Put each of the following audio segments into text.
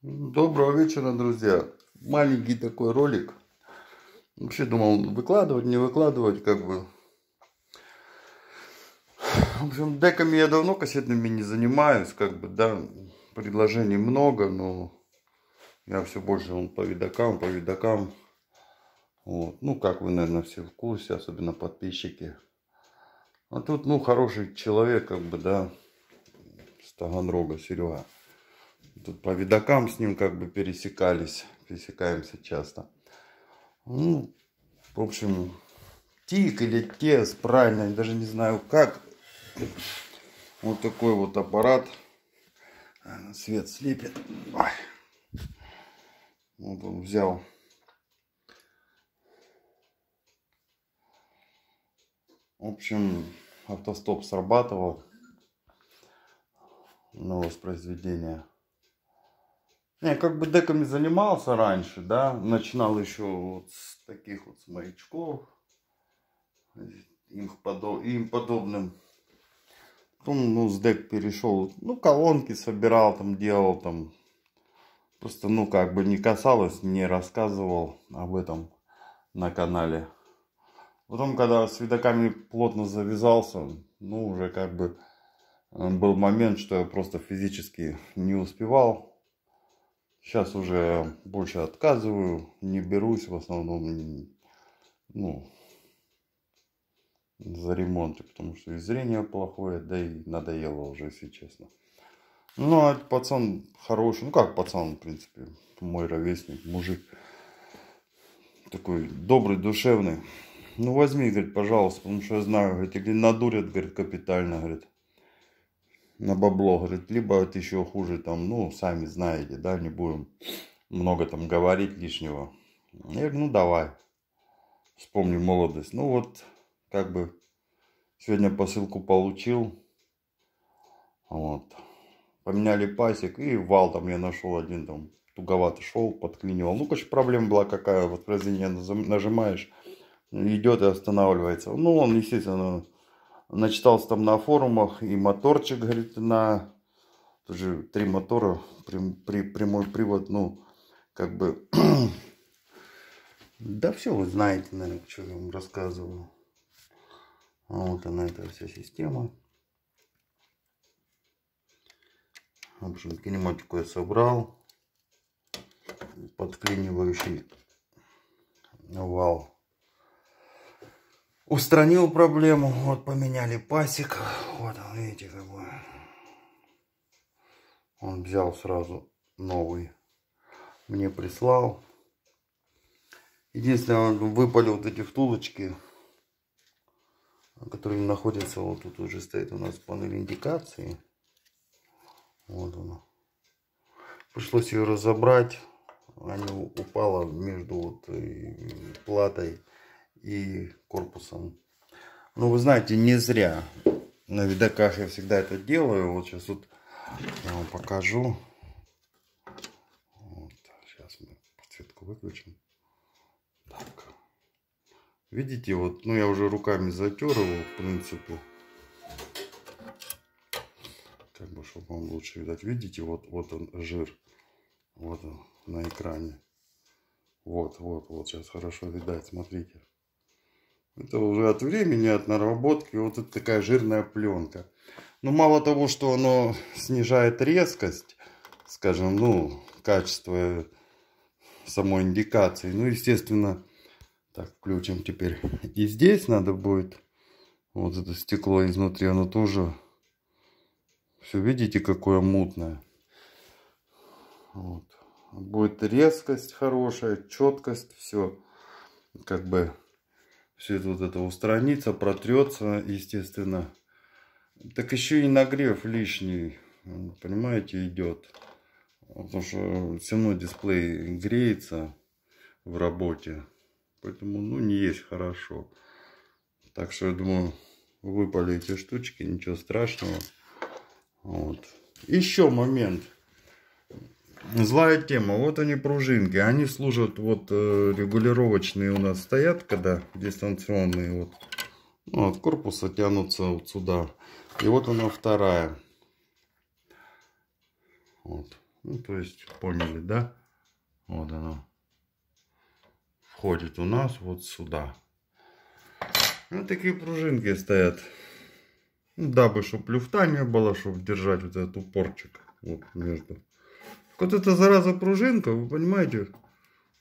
Доброго вечера, друзья. Маленький такой ролик. Вообще думал, выкладывать, не выкладывать, как бы. В общем, деками я давно кассетными не занимаюсь, как бы, да, предложений много, но я все больше по видокам. Вот. Ну, как вы, наверное, все в курсе, особенно подписчики. А тут, ну, хороший человек, как бы, да, с Таганрога, Серега. Тут по видокам с ним как бы пересекаемся часто. Ну, в общем, тик или тес, правильно, я даже не знаю как. Вот такой вот аппарат. Свет слепит. Ой. Вот он взял. В общем, автостоп срабатывал на воспроизведение. Я как бы деками занимался раньше, да. Начинал еще вот с таких вот с маячков. Им подобным. Потом, ну, с дек перешел. Ну, колонки собирал, там делал, там. Просто, ну, как бы не касалось, не рассказывал об этом на канале. Потом, когда с видоками плотно завязался, ну, уже как бы был момент, что я просто физически не успевал. Сейчас уже больше отказываю, не берусь в основном, ну, за ремонт, потому что и зрение плохое, да и надоело уже, если честно. Ну, а пацан хороший, ну как пацан, в принципе, мой ровесник, мужик. Такой добрый, душевный. Ну возьми, говорит, пожалуйста, потому что я знаю, говорит, или надурят, говорит, капитально, говорит, на бабло, говорит, либо это еще хуже, там, ну, сами знаете, да, не будем много там говорить лишнего. Я говорю, ну давай, вспомни молодость. Ну вот, как бы, сегодня посылку получил, вот, поменяли пасек, и вал там я нашел один, там, туговато шел, подклинивал. Ну, короче, проблема была какая, вот воспроизведение нажимаешь, идет и останавливается. Ну, он, естественно, начитался там на форумах, и моторчик, говорит, на тоже 3 мотора, прямой привод, ну, как бы, да все вы знаете, наверное, что я вам рассказываю. Вот она, эта вся система. В общем, кинематику я собрал, подклинивающий вал. Устранил проблему, вот поменяли пасек, вот он, видите, как бы, он взял сразу новый, мне прислал. Единственное, он выпалил вот эти втулочки, которые находятся, вот тут уже стоит у нас панель индикации. Вот она. Пришлось ее разобрать, она упала между вот платой и корпусом. Но вы знаете, не зря. На видоках я всегда это делаю. Вот сейчас вот я вам покажу. Вот, сейчас мы подсветку выключим. Так. Видите, вот, ну я уже руками затер его, в принципе. Как бы, чтобы вам лучше видать. Видите, вот он жир. Вот он на экране. Вот, сейчас хорошо видать, смотрите. Это уже от времени, от наработки. Вот это такая жирная пленка. Но мало того, что оно снижает резкость, скажем, ну, качество самой индикации. Ну, естественно, так, включим теперь. И здесь надо будет, вот это стекло изнутри, оно тоже, все видите, какое мутное. Вот. Будет резкость хорошая, четкость, все, как бы, все вот это устранится, протрется, естественно. Так еще и нагрев лишний, понимаете, идет. Потому что все равно дисплей греется в работе. Поэтому, ну, не есть хорошо. Так что, я думаю, выпали эти штучки, ничего страшного. Вот. Еще момент. Злая тема. Вот они пружинки. Они служат, вот регулировочные у нас стоят, когда дистанционные. Вот, ну, от корпуса тянутся вот сюда. И вот она вторая. Вот. Ну, то есть, поняли, да? Вот оно. Входит у нас вот сюда. Вот такие пружинки стоят. Ну, дабы, чтобы люфта не было, чтобы держать вот этот упорчик. Вот между. Вот эта зараза пружинка, вы понимаете?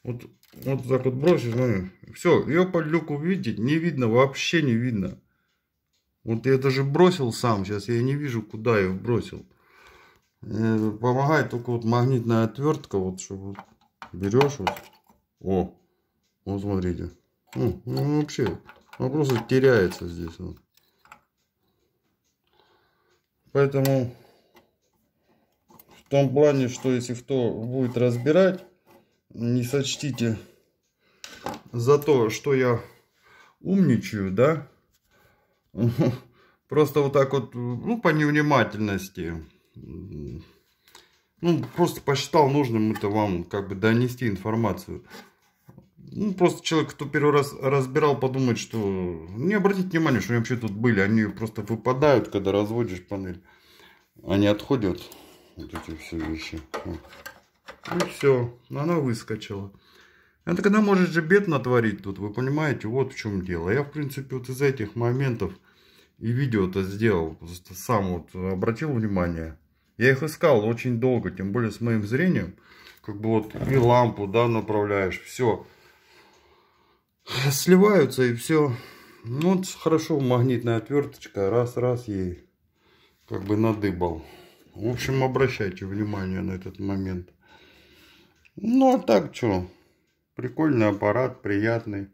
Вот так вот бросишь, ну, все, ее под люку видеть не видно, вообще не видно. Вот я даже бросил сам, сейчас я не вижу, куда я бросил. Помогает только вот магнитная отвертка, вот, чтобы вот берешь вот. О, вот смотрите. Ну, вообще, он просто теряется здесь. Вот. Поэтому в том плане, что если кто будет разбирать, не сочтите за то, что я умничаю, да? Просто вот так вот, ну, по невнимательности. Ну, просто посчитал нужным это вам как бы донести информацию. Ну, просто человек, кто первый раз разбирал, подумает, что... Не обратите внимания, что они вообще тут были. Они просто выпадают, когда разводишь панель. Они отходят, вот эти все вещи. И все, она выскочила. Это когда может же бед натворить тут, вы понимаете, вот в чем дело. Я, в принципе, вот из этих моментов и видео-то сделал. Просто сам вот обратил внимание. Я их искал очень долго, тем более с моим зрением. Как бы вот и лампу, да, направляешь, все. Сливаются и все. Ну, вот хорошо, магнитная отверточка, раз ей как бы надыбал. В общем, обращайте внимание на этот момент. Ну, а так что, прикольный аппарат, приятный.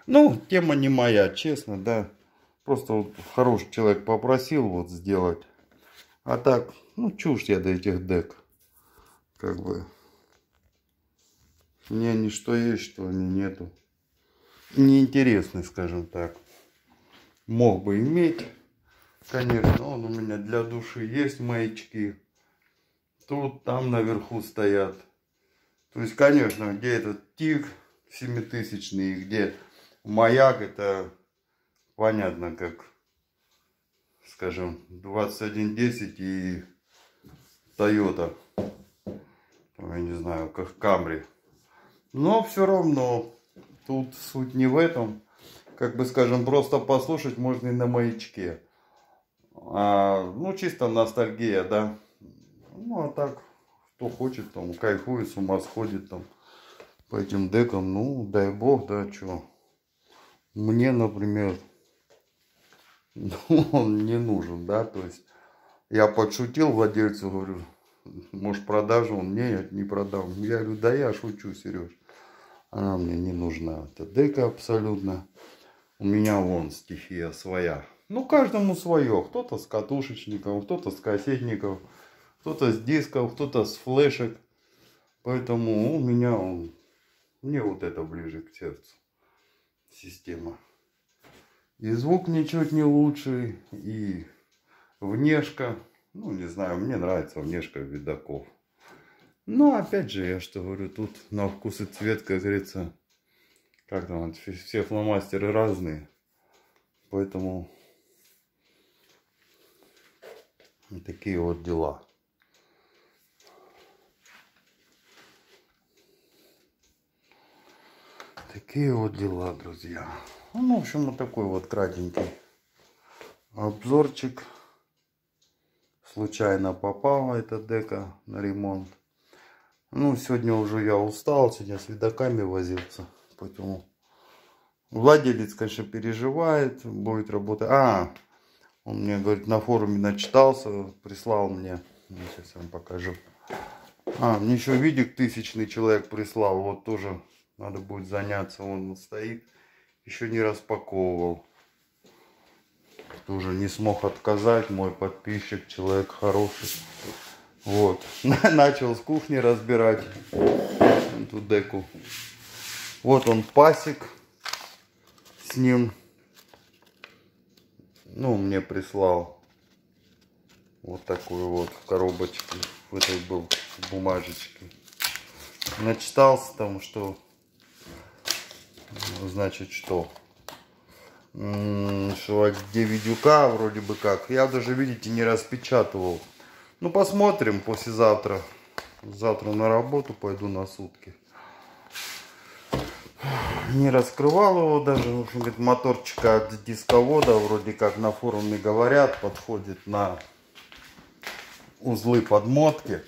Ну, тема не моя, честно, да. Просто вот хороший человек попросил вот сделать. А так, ну, чушь я до этих дек. Как бы. Мне они что есть, что они нету. Неинтересный, скажем так. Мог бы иметь, конечно. Он у меня для души есть маячки. Тут, там наверху стоят. То есть, конечно, где этот тик 7000 и где маяк, это понятно, как, скажем, 2110 и Toyota. Я не знаю, как Camry. Но все равно, тут суть не в этом. Как бы, скажем, просто послушать можно и на маячке. Ну, чисто ностальгия, да. Ну, а так, кто хочет, там, кайфует, с ума сходит, там, по этим декам. Ну, дай бог, да, что. Мне, например, он не нужен, да, то есть, я подшутил владельцу, говорю, может, продажу? Он, нет, не продам. Я говорю, да я шучу, Сереж. Она мне не нужна. Это дека абсолютно. У меня вон стихия своя. Ну, каждому свое. Кто-то с катушечников, кто-то с кассетников, кто-то с дисков, кто-то с флешек. Поэтому у меня мне вот это ближе к сердцу. Система. И звук ничуть не лучше, и внешка. Ну, не знаю, мне нравится внешка видаков. Но, опять же, я что говорю, тут на вкус и цвет, как говорится, как там, все фломастеры разные. Поэтому такие вот дела. Такие вот дела, друзья. Ну, в общем, вот такой вот кратенький обзорчик. Случайно попала эта дека на ремонт. Ну, сегодня уже я устал, сегодня с видаками возился. Поэтому владелец, конечно, переживает, будет работать. Он мне, говорит, на форуме начитался, прислал мне. Сейчас я вам покажу. Мне еще видик 1000 человек прислал. Вот тоже надо будет заняться. Он стоит, еще не распаковывал. Тоже не смог отказать, мой подписчик, человек хороший. Вот. Начал с кухни разбирать эту деку. Вот он пасек с ним. Ну, мне прислал вот такую вот коробочку. В этой был бумажечке. Начитался там, что... Значит, что где видюка вроде бы как. Я даже, видите, не распечатывал. Ну, посмотрим послезавтра. Завтра на работу пойду на сутки. Не раскрывал его даже. В общем, говорит, моторчика от дисковода, вроде как на форуме говорят, подходит на узлы подмотки.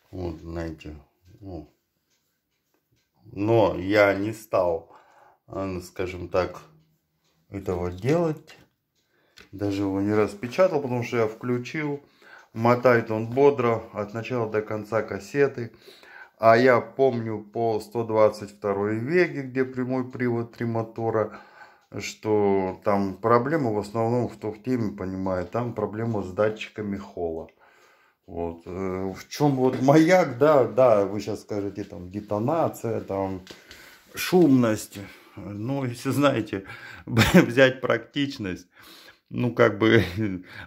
Вот, знаете. Ну. Но я не стал, скажем так, этого делать. Даже его не распечатал, потому что я включил. Мотает он бодро от начала до конца кассеты. А я помню по 122 Веге, где прямой привод 3 мотора, что там проблема в основном, кто в теме понимает, там проблема с датчиками холла. Вот. В чем вот маяк, да, вы сейчас скажете, там детонация, там шумность. Ну, если знаете, взять практичность, ну, как бы,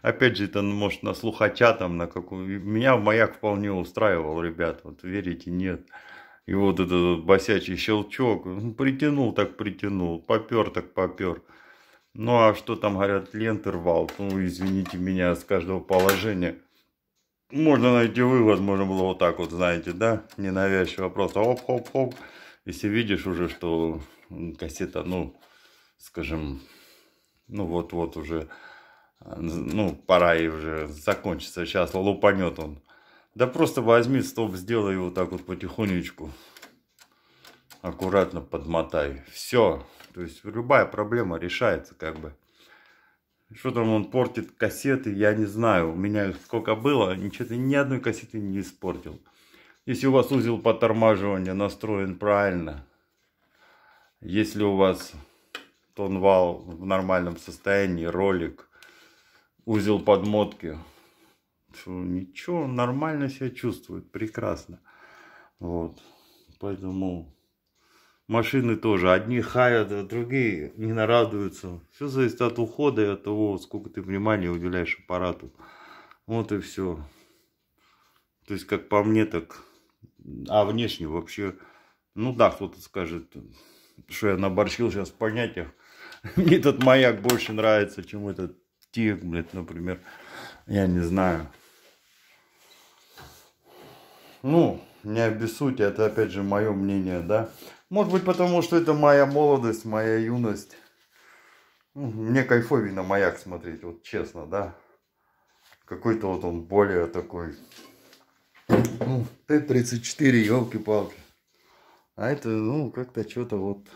опять же, это может на слухача там, на какую... Меня маяк вполне устраивал, ребят, вот верите, нет. И вот этот босячий щелчок, притянул так притянул, попер так попер. Ну, а что там говорят, лентервал, ну, извините меня, с каждого положения. Можно найти вывод, можно было вот так вот, знаете, да, ненавязчиво, просто оп-хоп-хоп. Если видишь уже, что кассета, ну, скажем... Ну вот уже, ну пора и уже закончится, сейчас лупанет он. Да просто возьми стоп, сделай его так вот потихонечку, аккуратно подмотай. Все, то есть любая проблема решается как бы. Что там он портит кассеты, я не знаю. У меня сколько было, ничего, ни одной кассеты не испортил. Если у вас узел подтормаживания настроен правильно, если у вас... Тонвал в нормальном состоянии, ролик, узел подмотки. Ничего, нормально себя чувствует, прекрасно. Вот. Поэтому машины тоже. Одни хаят, а другие не нарадуются. Все зависит от ухода и от того, сколько ты внимания уделяешь аппарату. Вот и все. То есть, как по мне, так... А внешне вообще... Ну да, кто-то скажет, что я наборщил сейчас в понятиях. Мне этот маяк больше нравится, чем этот тик, блядь, например. Я не знаю. Ну, не обессудьте, это опять же мое мнение, да. Может быть, потому что это моя молодость, моя юность. Мне кайфовее на маяк смотреть, вот честно, да. Какой-то вот он более такой. Ну, Т-34, елки-палки. А это, ну, как-то что-то вот...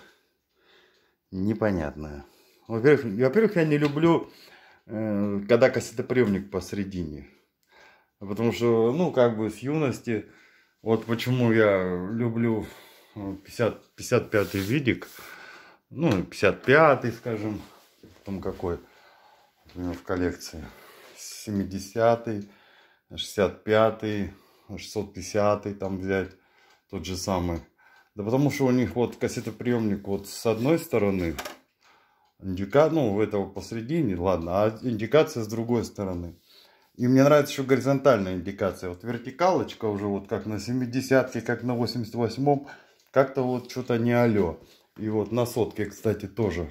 непонятное. Во-первых, я не люблю, когда кассетоприемник посередине. Потому что, ну, как бы с юности, вот почему я люблю 55-й видик, ну, 55-й, скажем, там какой, например, в коллекции, 70-й, 65-й, 650-й там взять, тот же самый. Да потому что у них вот кассетоприемник вот с одной стороны, ну, этого посередине, ладно, а индикация с другой стороны. И мне нравится еще горизонтальная индикация. Вот вертикалочка уже вот как на 70-ке, как на 88-м, как-то вот что-то не алё. И вот на сотке, кстати, тоже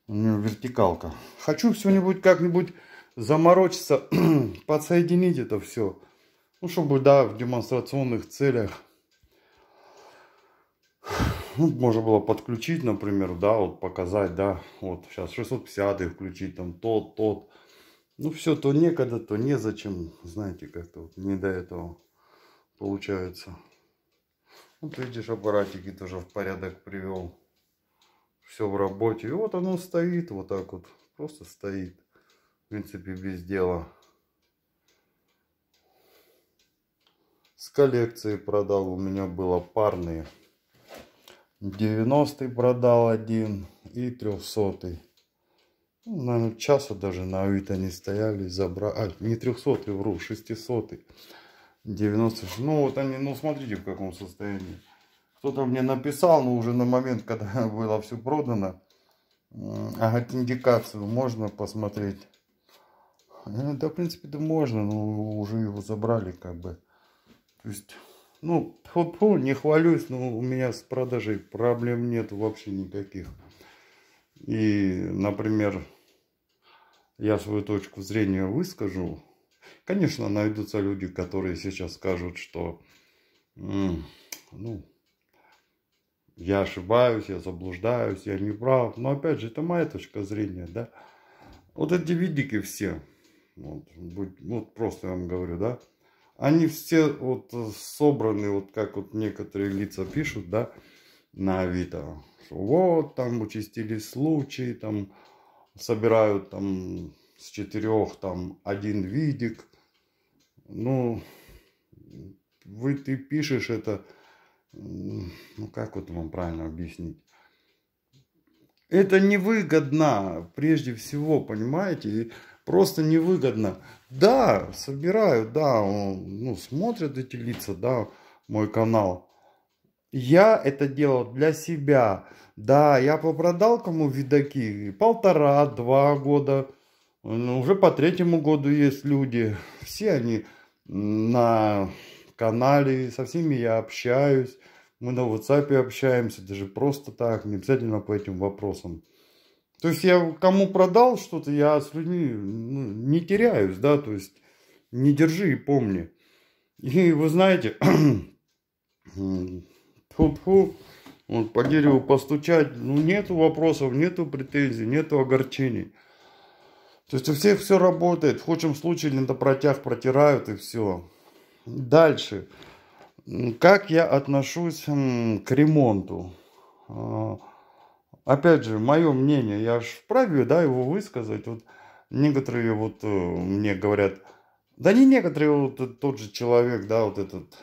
у него вертикалка. Хочу все-нибудь как-нибудь заморочиться, подсоединить это все. Ну, чтобы, да, в демонстрационных целях. Ну, можно было подключить, например, да, вот показать, да, вот сейчас 650 включить, там тот. Ну, все, то некогда, то незачем, знаете, как-то вот не до этого получается. Вот видишь, аппаратики тоже в порядок привел. Все в работе. И вот оно стоит вот так вот, просто стоит. В принципе, без дела. С коллекции продал, у меня было парные. 90-й продал один и 300-й. Ну, наверное, часа даже на Авито не стояли, забрали. А, не 300-й, вру, 600-й. 90-й. Ну, вот они, ну, смотрите, в каком состоянии. Кто-то мне написал, но уже на момент, когда было все продано. А индикацию можно посмотреть? Да, в принципе, да можно, но уже его забрали, как бы. То есть... Ну, фу-фу, не хвалюсь, но у меня с продажей проблем нет вообще никаких. И, например, я свою точку зрения выскажу. Конечно, найдутся люди, которые сейчас скажут, что ну, я ошибаюсь, я заблуждаюсь, я не прав. Но опять же, это моя точка зрения, да. Вот эти видики все, вот просто я вам говорю, да, они все вот собраны, вот как вот некоторые лица пишут, да, на Авито, что вот там участились случаи, там собирают там с 4 там 1 видик. Ну, ты пишешь это, ну как вот вам правильно объяснить? Это невыгодно, прежде всего, понимаете? И просто невыгодно. Да, собирают, да, ну, смотрят эти лица, да, мой канал. Я это делал для себя. Да, я попродал кому видаки 1,5-2 года. Ну, уже по 3-му году есть люди. Все они на канале, со всеми я общаюсь. Мы на WhatsApp общаемся, даже просто так, не обязательно по этим вопросам. То есть я кому продал что-то, я с людьми не теряюсь, да, то есть не держи и помни. И вы знаете, фу-фу, вот по дереву постучать, ну нету вопросов, нету претензий, нету огорчений. То есть у всех все работает, в худшем случае лентопротяг протирают и все. Дальше. Как я отношусь к ремонту? Опять же, мое мнение, я же вправе, да, его высказать. Вот некоторые вот мне говорят, да не некоторые, вот тот же человек, да, вот этот,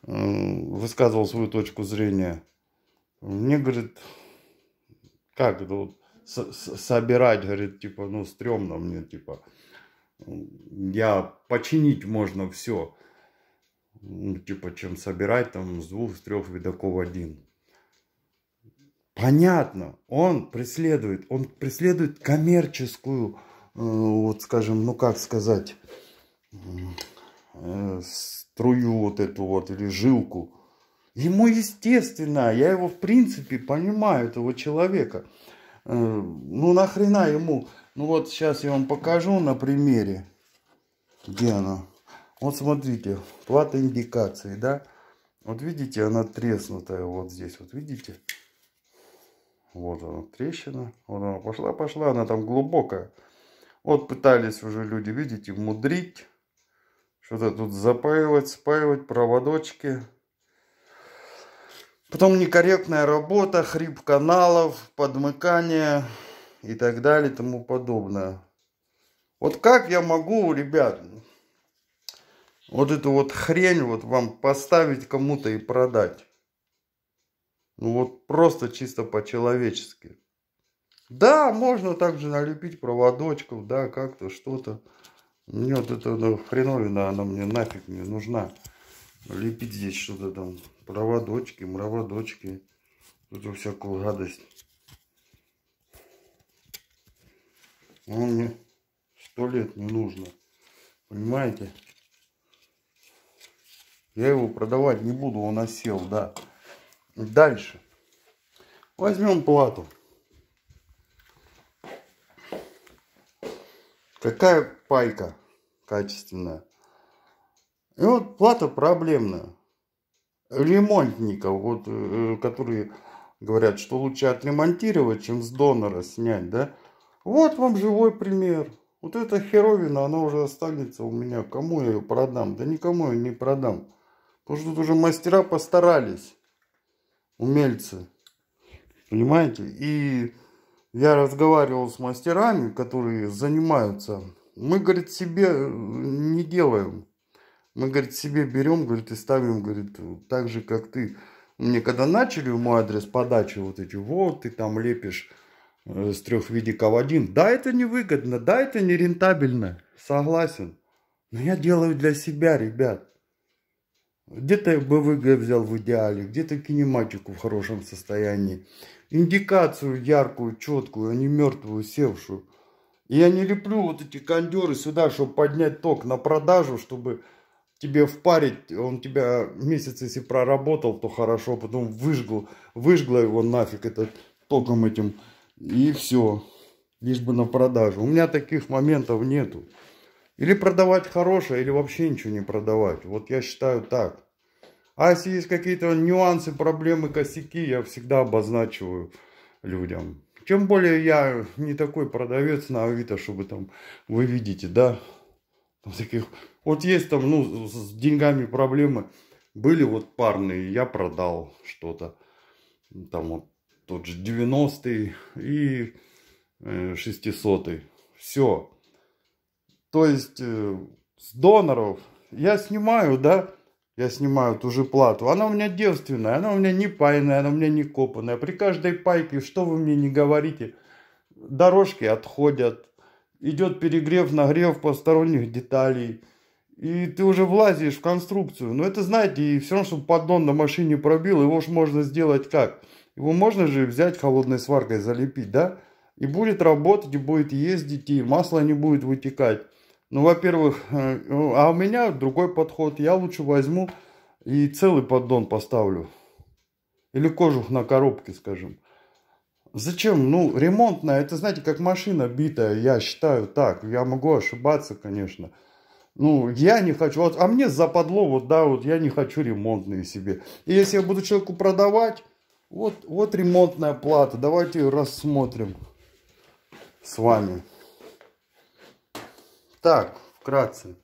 высказывал свою точку зрения. Мне, говорит, как это вот собирать, говорит, типа, ну, стрёмно мне, типа, я починить можно все. Ну, типа, чем собирать там с 2-3 видаков 1. Понятно, он преследует коммерческую, вот скажем, ну как сказать, струю вот эту вот или жилку. Ему естественно, я его в принципе понимаю, этого человека. Ну нахрена ему, ну вот сейчас я вам покажу на примере, где она. Вот смотрите, плата индикации, да, вот видите, она треснутая вот здесь, вот видите. Вот она, трещина. Вот она пошла, она там глубокая. Вот пытались уже люди, видите, мудрить. Что-то тут запаивать, спаивать, проводочки. Потом некорректная работа, хрип каналов, подмыкание и так далее и тому подобное. Вот как я могу, ребят, вот эту вот хрень вот вам поставить кому-то и продать? Ну вот просто чисто по-человечески. Да, можно также налепить проводочков, да, как-то что-то. Мне вот эта хреновина, она мне нафиг не нужна. Лепить здесь что-то там, проводочки, мроводочки, эту всякую гадость. Ну, мне 100 лет не нужно, понимаете? Я его продавать не буду, он осел, да. Дальше. Возьмем плату. Какая пайка качественная. И вот плата проблемная. Ремонтников, вот, которые говорят, что лучше отремонтировать, чем с донора снять, да. Вот вам живой пример. Вот эта херовина, она уже останется у меня. Кому я ее продам? Да никому я не продам. Потому что тут уже мастера постарались. Умельцы. Понимаете? И я разговаривал с мастерами, которые занимаются. Мы, говорит, себе не делаем. Мы, говорит, себе берем, говорит, и ставим, говорит, так же, как ты. Мне когда начали в мой адрес подачи вот эти, вот, ты там лепишь с 3 видиков 1. Да, это невыгодно, да, это не рентабельно, согласен. Но я делаю для себя, ребят. Где-то БВГ взял в идеале, где-то кинематику в хорошем состоянии. Индикацию яркую, четкую, а не мертвую, севшую. И я не леплю вот эти кондеры сюда, чтобы поднять ток на продажу, чтобы тебе впарить, он тебя месяц если проработал, то хорошо, потом выжгло его нафиг этот током этим, и все, лишь бы на продажу. У меня таких моментов нету. Или продавать хорошее, или вообще ничего не продавать. Вот я считаю так. А если есть какие-то нюансы, проблемы, косяки, я всегда обозначиваю людям. Тем более я не такой продавец на Авито, чтобы там, вы видите, да, там таких, вот есть там, ну, с деньгами проблемы. Были вот парные, я продал что-то. Там вот тот же 90-й и 600-й. Все. То есть с доноров я снимаю, да, я снимаю ту же плату. Она у меня девственная, она у меня не пайная, она у меня не копанная. При каждой пайке, что вы мне не говорите, дорожки отходят. Идет перегрев, нагрев посторонних деталей. И ты уже влазишь в конструкцию. Но это, знаете, и все равно, чтобы поддон на машине пробил, его же можно сделать как? Его можно же взять холодной сваркой, залепить, да? И будет работать, и будет ездить, и масло не будет вытекать. Ну, во-первых, а у меня другой подход. Я лучше возьму и целый поддон поставлю. Или кожух на коробке, скажем. Зачем? Ну, ремонтная, это, знаете, как машина битая, я считаю так. Я могу ошибаться, конечно. Ну, я не хочу, вот, а мне западло, вот, да, вот, я не хочу ремонтные себе. И если я буду человеку продавать, вот ремонтная плата, давайте ее рассмотрим с вами. Так, вкратце.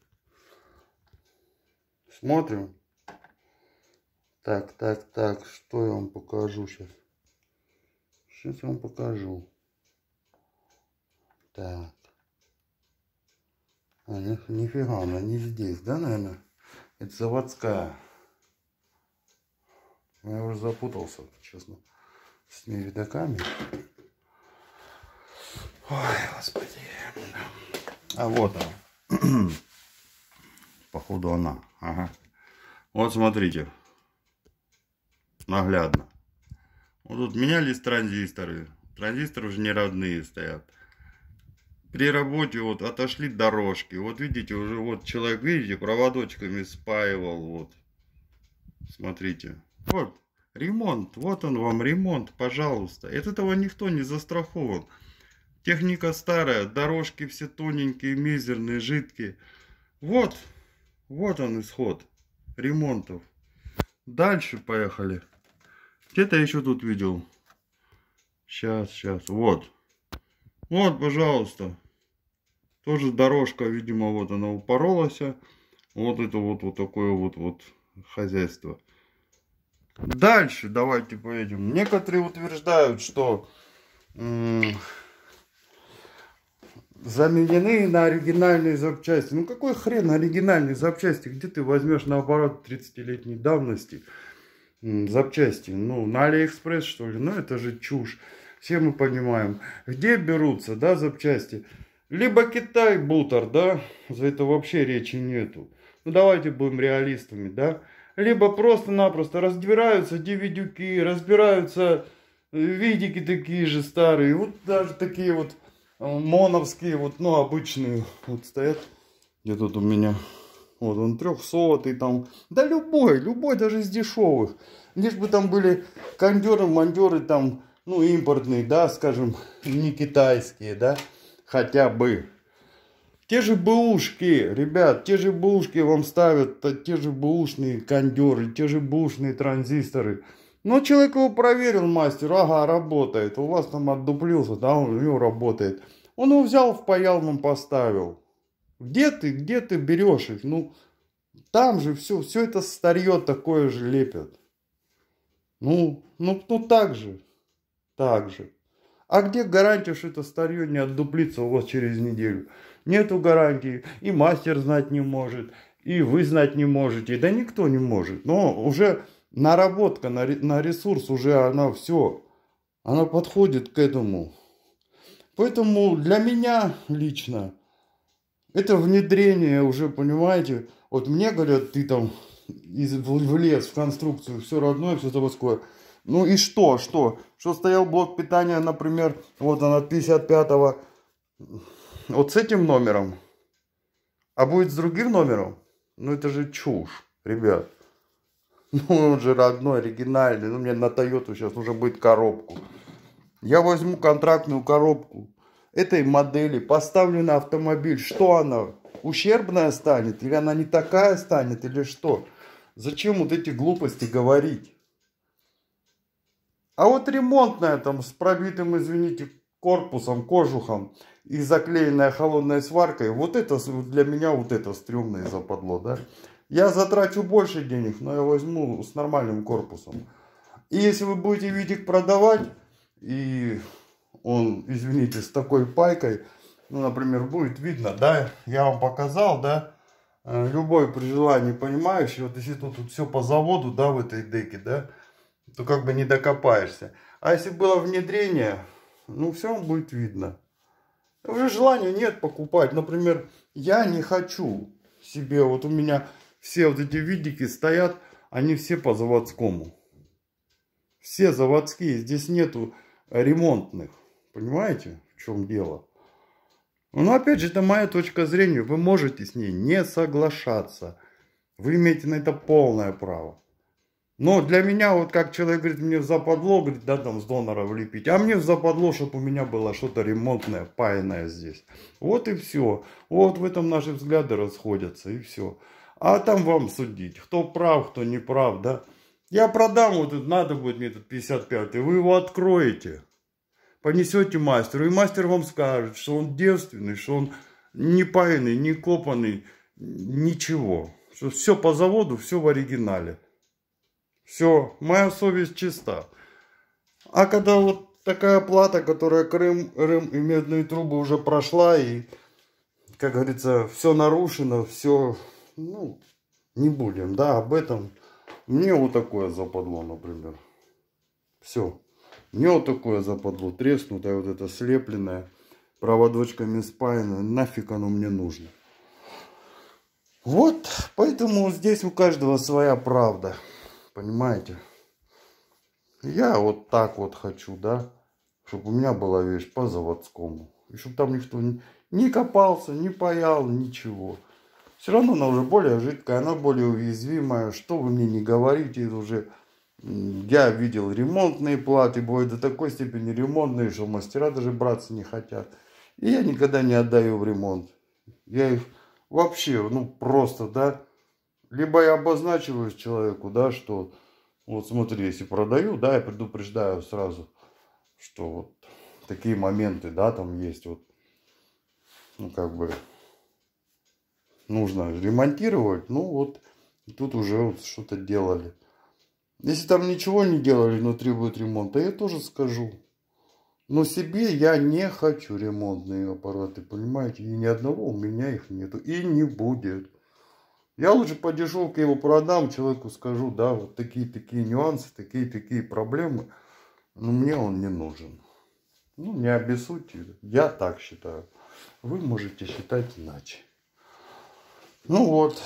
Смотрим. Так, что я вам покажу сейчас? Сейчас я вам покажу. Так. А, нифига, она не здесь, да, наверное? Это заводская. Я уже запутался, честно, с этими видоками. Ой, господи. А вот она. Походу она. Ага. Вот смотрите. Наглядно. Вот тут менялись транзисторы. Транзисторы уже не родные стоят. При работе вот отошли дорожки. Вот видите, уже вот человек, видите, проводочками спаивал. Вот. Смотрите. Вот ремонт. Вот он вам ремонт, пожалуйста. От этого никто не застрахован. Техника старая, дорожки все тоненькие, мизерные, жидкие. Вот он исход ремонтов. Дальше поехали. Где-то еще тут видел. Сейчас. Вот, пожалуйста. Тоже дорожка, видимо, вот она упоролась. Вот это вот такое вот хозяйство. Дальше давайте поедем. Некоторые утверждают, что заменены на оригинальные запчасти. Ну какой хрен оригинальные запчасти? Где ты возьмешь на аппарат 30-летней давности запчасти? Ну на Алиэкспресс, что ли? Ну это же чушь. Все мы понимаем. Где берутся, да, запчасти? Либо Китай, бутер, да, за это вообще речи нету. Ну давайте будем реалистами, да. Либо просто-напросто разбираются DVD-ки, разбираются видики такие же старые. Вот даже такие вот моновские, вот, ну обычные, вот стоят. Где тут у меня? Вот он 300-й там. Да любой, даже из дешевых. Лишь бы там были кондеры, мандеры там, ну импортные, да, скажем, не китайские, да. Хотя бы. Те же бэушки, ребят, те же бэушки вам ставят, те же бэушные кондеры, те же бэушные транзисторы. Ну, человек его проверил, мастер, ага, работает. У вас там отдуплился, да, у него работает. Он его взял, впаял, нам поставил. Где ты берешь их? Ну, там же все это старье такое же лепят. Ну, так же. А где гарантия, что это старье не отдуплится у вас через неделю? Нету гарантии. И мастер знать не может. И вы знать не можете. Да никто не может. Но уже наработка на ресурс, уже она все. Она подходит к этому. Поэтому для меня лично это внедрение уже, понимаете. Вот мне говорят, ты там влез в конструкцию, все родное, все заводское. Ну и что? Что стоял блок питания, например, вот он от 55-го, вот с этим номером, а будет с другим номером? Ну это же чушь, ребят. Ну он же родной, оригинальный, ну мне на Тойоту сейчас уже будет коробку. Я возьму контрактную коробку этой модели, поставлю на автомобиль, что она? ущербная станет, или она не такая станет, или что? Зачем вот эти глупости говорить? А вот ремонтная там с пробитым, извините, корпусом, кожухом и заклеенная холодной сваркой, вот это для меня вот это стрёмное западло, да? Я затрачу больше денег, но я возьму с нормальным корпусом. И если вы будете Витик продавать, и он, извините, с такой пайкой, ну, например, будет видно, да, я вам показал, да, любой при желании понимающий, вот если тут все по заводу, да, в этой деке, да, то как бы не докопаешься. А если было внедрение, ну, все будет видно. Уже желания нет покупать. Например, я не хочу себе, вот у меня все вот эти видики стоят, они все по заводскому. Все заводские, здесь нету ремонтных. Понимаете, в чем дело? Но опять же, это моя точка зрения. Вы можете с ней не соглашаться. Вы имеете на это полное право. Но для меня, вот как человек говорит, мне в западло, говорит, да, там с донора влепить. А мне в западло, чтобы у меня было что-то ремонтное, паянное здесь. Вот и все. Вот в этом наши взгляды расходятся, и все. А там вам судить, кто прав, кто не прав, да. Я продам, вот тут надо будет мне этот 55-й, вы его откроете. Понесете мастеру, и мастер вам скажет, что он девственный, что он не паянный, не копанный, ничего. Что все по заводу, все в оригинале. Все, моя совесть чиста. А когда вот такая плата, которая Крым и медные трубы уже прошла, и, как говорится, все нарушено, все, ну, не будем, да, об этом. Мне вот такое западло, например. Все. Мне вот такое западло, треснутое, вот это слепленное, проводочками спаянное, нафиг оно мне нужно. Вот, поэтому здесь у каждого своя правда, понимаете? Я вот так вот хочу, да, чтобы у меня была вещь по заводскому. И чтобы там никто не копался, не паял, ничего. Все равно она уже более жидкая, она более уязвимая. Что вы мне не говорите, это уже... Я видел ремонтные платы, бывают до такой степени ремонтные, что мастера даже браться не хотят. И я никогда не отдаю в ремонт. Я их вообще, ну просто, да. Либо я обозначиваю человеку, да, что вот смотри, если продаю, да, я предупреждаю сразу, что вот такие моменты, да, там есть вот, ну как бы нужно ремонтировать, ну вот тут уже вот что-то делали. Если там ничего не делали, но требует ремонта, я тоже скажу. Но себе я не хочу ремонтные аппараты, понимаете? И ни одного у меня их нету. И не будет. Я лучше по дешевке его продам, человеку скажу, да, вот такие-такие нюансы, такие-такие проблемы. Но мне он не нужен. Ну, не обессудьте. Я так считаю. Вы можете считать иначе. Ну вот,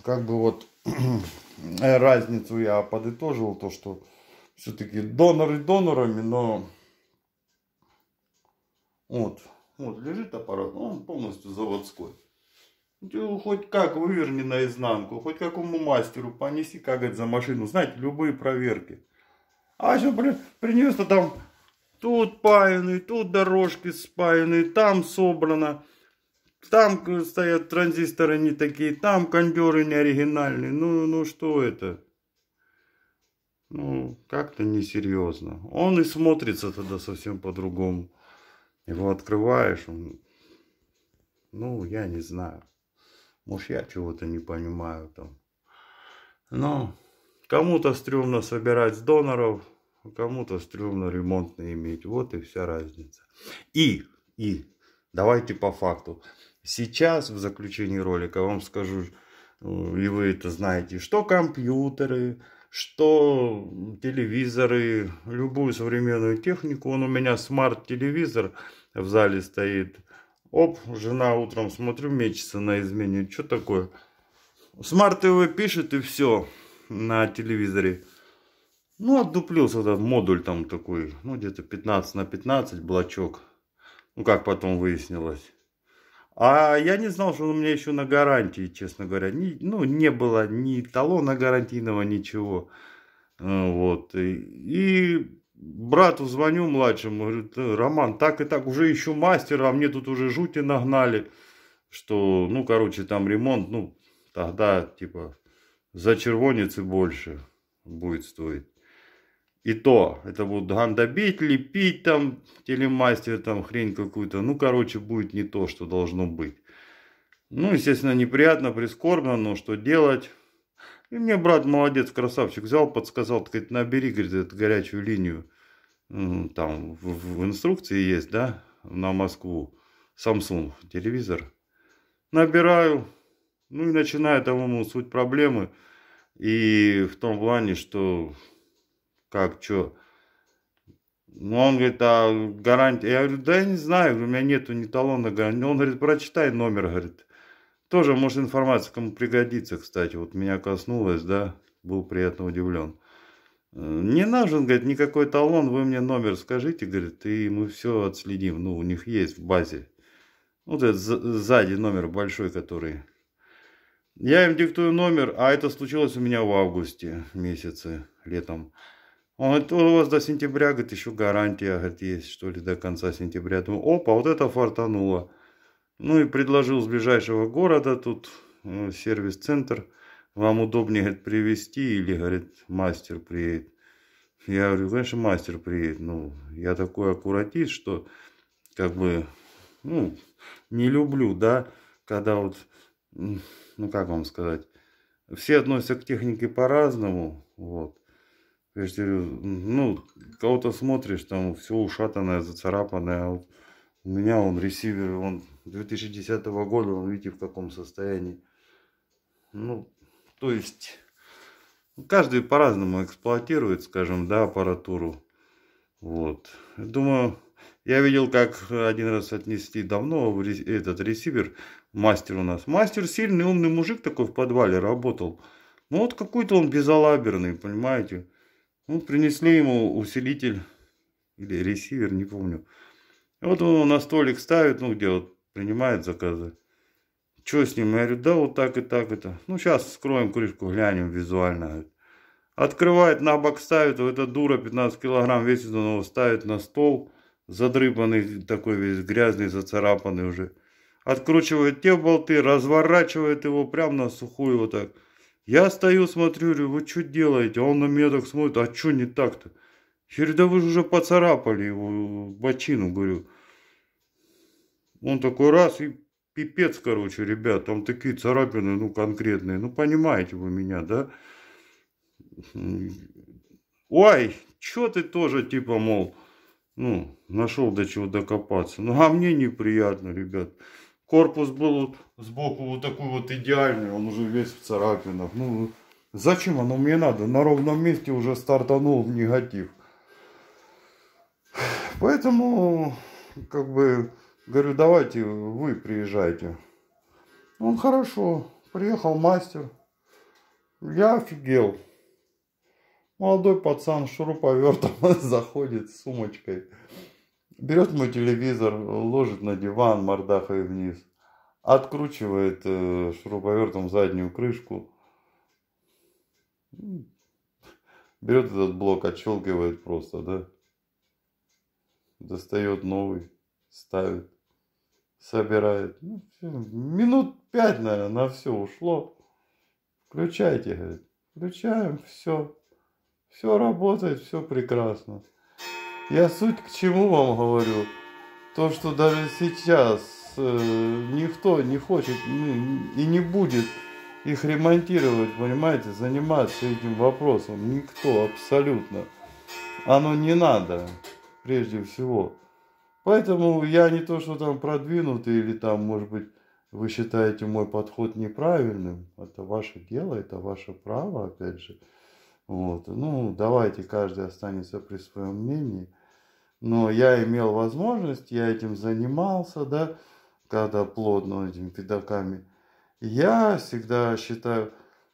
как бы вот... разницу я подытожил, то что все-таки доноры донорами, но вот лежит аппарат, он полностью заводской. Хоть как выверни наизнанку, хоть какому мастеру понеси, как говорит, за машину, знаете, любые проверки. А еще принес-то там тут паянный, тут дорожки спаянные, там собрано. Там стоят транзисторы не такие, там кондеры не оригинальные. Ну что это? Ну, как-то несерьезно. Он и смотрится тогда совсем по-другому. Его открываешь, он... ну, я не знаю. Может, я чего-то не понимаю там. Но кому-то стрёмно собирать с доноров, кому-то стрёмно ремонтные иметь. Вот и вся разница. И давайте по факту. Сейчас, в заключении ролика, вам скажу, и вы это знаете, что компьютеры, что телевизоры, любую современную технику. Он у меня смарт-телевизор в зале стоит. Оп, жена утром, смотрю, мечется на измене. Что такое? Смарт-ТВ пишет и все на телевизоре. Ну, отдуплился этот модуль там такой, ну, где-то 15 на 15 блочок. Ну, как потом выяснилось. А я не знал, что он у меня еще на гарантии, честно говоря. Не было ни талона гарантийного, ничего. Вот. И брату звоню младшему, говорю, Роман, так и так, уже ищу мастера, а мне тут уже жути нагнали. что, ну, короче, там ремонт, ну, тогда, типа, за червонец и больше будет стоить. И то, это будут гандобить, лепить там, телемастер, там, хрень какую-то. Ну, короче, будет не то, что должно быть. Ну, естественно, неприятно, прискорбно, но что делать? И мне брат молодец, красавчик, взял, подсказал, говорит, набери, говорит, эту горячую линию. Там в инструкции есть, да, на Москву. Samsung телевизор. Набираю, ну и начинаю там ему суть проблемы. И в том плане, что как, что. Ну, он говорит, а гарантия? Я говорю, да я не знаю, у меня нету ни талона гарантии. Он говорит, прочитай номер, говорит. Тоже, может, информация кому пригодится, кстати. Вот меня коснулось, да, был приятно удивлен. Не нужен, говорит, никакой талон, вы мне номер скажите, говорит, и мы все отследим. Ну, у них есть в базе. Вот этот сзади номер большой, который. Я им диктую номер, а это случилось у меня в августе месяце, летом. Он говорит, у вас до сентября, говорит, еще гарантия, говорит, есть, что ли, до конца сентября. Думаю, опа, вот это фартануло. Ну и предложил с ближайшего города, тут сервис-центр. Вам удобнее, говорит, привезти или, говорит, мастер приедет. Я говорю, конечно, мастер приедет. Ну, я такой аккуратист, что, как бы, ну, не люблю, да, когда вот, ну, как вам сказать, все относятся к технике по-разному, вот. Я же говорю, ну, кого-то смотришь, там все ушатанное, зацарапанное. А вот у меня он ресивер, он 2010 года, он видите в каком состоянии. Ну, то есть, каждый по-разному эксплуатирует, скажем, да, аппаратуру. Вот. Думаю, я видел, как один раз отнесли давно этот ресивер, мастер у нас. Мастер сильный, умный мужик такой в подвале работал. Ну вот какой-то он безалаберный, понимаете. Ну, принесли ему усилитель или ресивер, не помню. И вот он его на столик ставит, ну, где вот принимает заказы. Что с ним? Я говорю, да вот так и так это. Ну, сейчас вскроем крышку, глянем визуально. Открывает, на бок ставит, вот эта дура 15 килограмм весит, он его ставит на стол. Задрыпанный, такой весь грязный, зацарапанный уже. Откручивает те болты, разворачивает его прямо на сухую вот так. Я стою, смотрю, говорю, вы что делаете? А он на меня так смотрит, а что не так-то? Я говорю, да вы же уже поцарапали его бочину, говорю. Он такой раз и пипец, короче, ребят, там такие царапины, ну, конкретные. Ну, понимаете вы меня, да? Ой, что ты тоже, типа, мол, ну, нашел до чего докопаться. Ну, а мне неприятно, ребят. Корпус был сбоку вот такой вот идеальный, он уже весь в царапинах. Ну, зачем оно мне надо? На ровном месте уже стартанул в негатив. Поэтому, как бы, говорю, давайте вы приезжайте. Он хорошо, приехал мастер. Я офигел. Молодой пацан с шуруповертом заходит с сумочкой. Берет мой телевизор, ложит на диван мордахой вниз. Откручивает шуруповертом заднюю крышку. Берет этот блок, отщелкивает просто, да. Достает новый, ставит, собирает. Ну, все. Минут 5, наверное, на все ушло. Включайте, говорит. Включаем, все. Все работает, все прекрасно. Я суть к чему вам говорю. То, что даже сейчас никто не хочет и не будет их ремонтировать, понимаете, заниматься этим вопросом. Никто абсолютно. Оно не надо, прежде всего. Поэтому я не то, что там продвинутый или там, может быть, вы считаете мой подход неправильным. Это ваше дело, это ваше право, опять же. Вот. Ну, давайте каждый останется при своем мнении. Но я имел возможность, я этим занимался, да, когда плотно этими педаками. Я всегда считаю,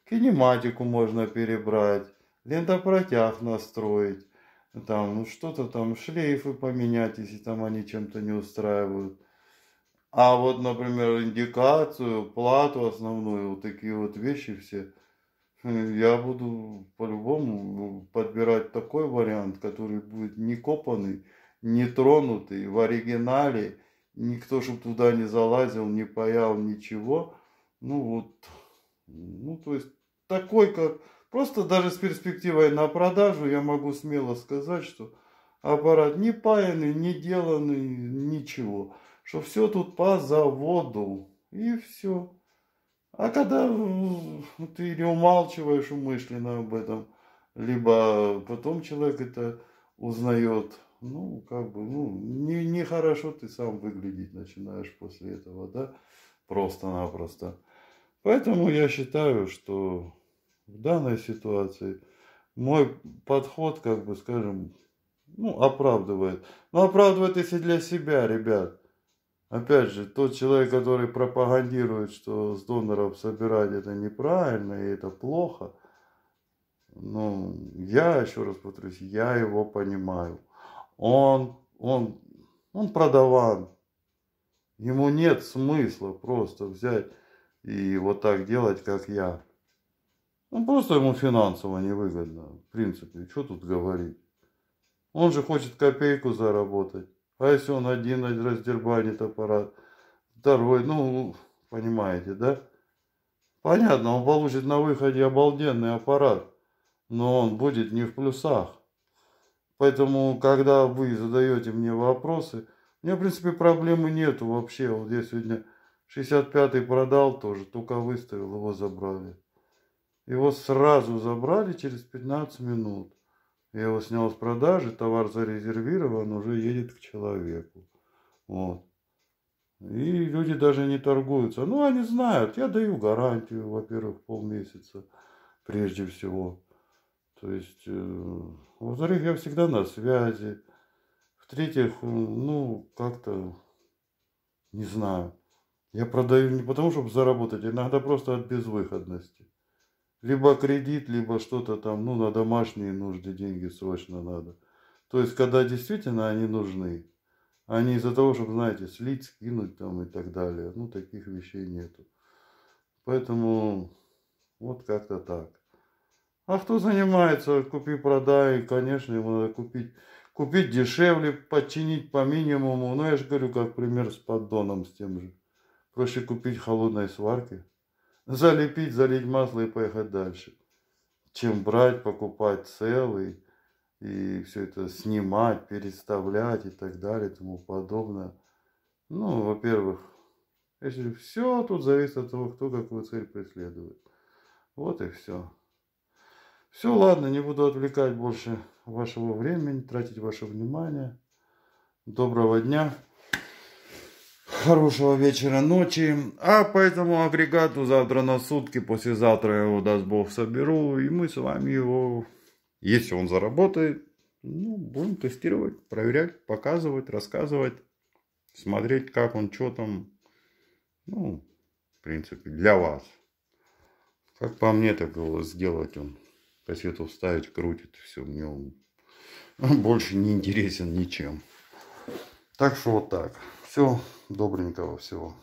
кинематику можно перебрать, лентопротяг настроить, там, ну, что-то там, шлейфы поменять, если там они чем-то не устраивают. А вот, например, индикацию, плату основную, вот такие вот вещи все, я буду по-любому подбирать такой вариант, который будет не копанный, не тронутый, в оригинале, никто, чтобы туда не залазил, не паял, ничего. Ну вот, ну то есть такой, как просто даже с перспективой на продажу я могу смело сказать, что аппарат не паянный, не деланный, ничего. Что все тут по заводу и все. А когда ты или умалчиваешь умышленно об этом, либо потом человек это узнает, ну, как бы, ну, нехорошо ты сам выглядеть начинаешь после этого, да, просто-напросто. Поэтому я считаю, что в данной ситуации мой подход, как бы, скажем, ну, оправдывает. Но оправдывает, если для себя, ребят. Опять же, тот человек, который пропагандирует, что с доноров собирать это неправильно и это плохо, ну, я еще раз повторюсь, я его понимаю. Он продаван. Ему нет смысла просто взять и вот так делать, как я. Ну, просто ему финансово невыгодно. В принципе, что тут говорить. Он же хочет копейку заработать. А если он один раздербанит аппарат, второй, ну, понимаете, да? Понятно, он получит на выходе обалденный аппарат, но он будет не в плюсах. Поэтому, когда вы задаете мне вопросы, у меня, в принципе, проблемы нету вообще. Вот я сегодня 65-й продал тоже, только выставил, его забрали. Его сразу забрали через 15 минут. Я его снял с продажи, товар зарезервирован, уже едет к человеку. Вот. И люди даже не торгуются. Ну, они знают, я даю гарантию, во-первых, полмесяца, прежде всего. То есть, во-вторых, я всегда на связи. В-третьих, ну, как-то, не знаю. Я продаю не потому, чтобы заработать, иногда просто от безвыходности. Либо кредит, либо что-то там, ну, на домашние нужды деньги срочно надо. То есть, когда действительно они нужны. А не из-за того, чтобы, знаете, слить, скинуть там и так далее. Ну, таких вещей нету. Поэтому вот как-то так. А кто занимается купи-продай, конечно, ему надо купить дешевле, подчинить по минимуму. Но я же говорю, как пример с поддоном с тем же. Проще купить холодной сварки, залепить, залить масло и поехать дальше. Чем брать, покупать целый и все это снимать, переставлять и так далее и тому подобное. Ну, во-первых, если все тут зависит от того, кто какую цель преследует. Вот и все. Все, ладно, не буду отвлекать больше вашего времени, тратить ваше внимание. Доброго дня, хорошего вечера, ночи. А по этому агрегату завтра на сутки, послезавтра я его, даст Бог, соберу. И мы с вами его, если он заработает, ну, будем тестировать, проверять, показывать, рассказывать, смотреть, как он, что там. Ну, в принципе, для вас. Как по мне, так его сделать он. Кассету вставить, крутит, все, мне он больше не интересен ничем. Так что вот так. Все, добренького всего.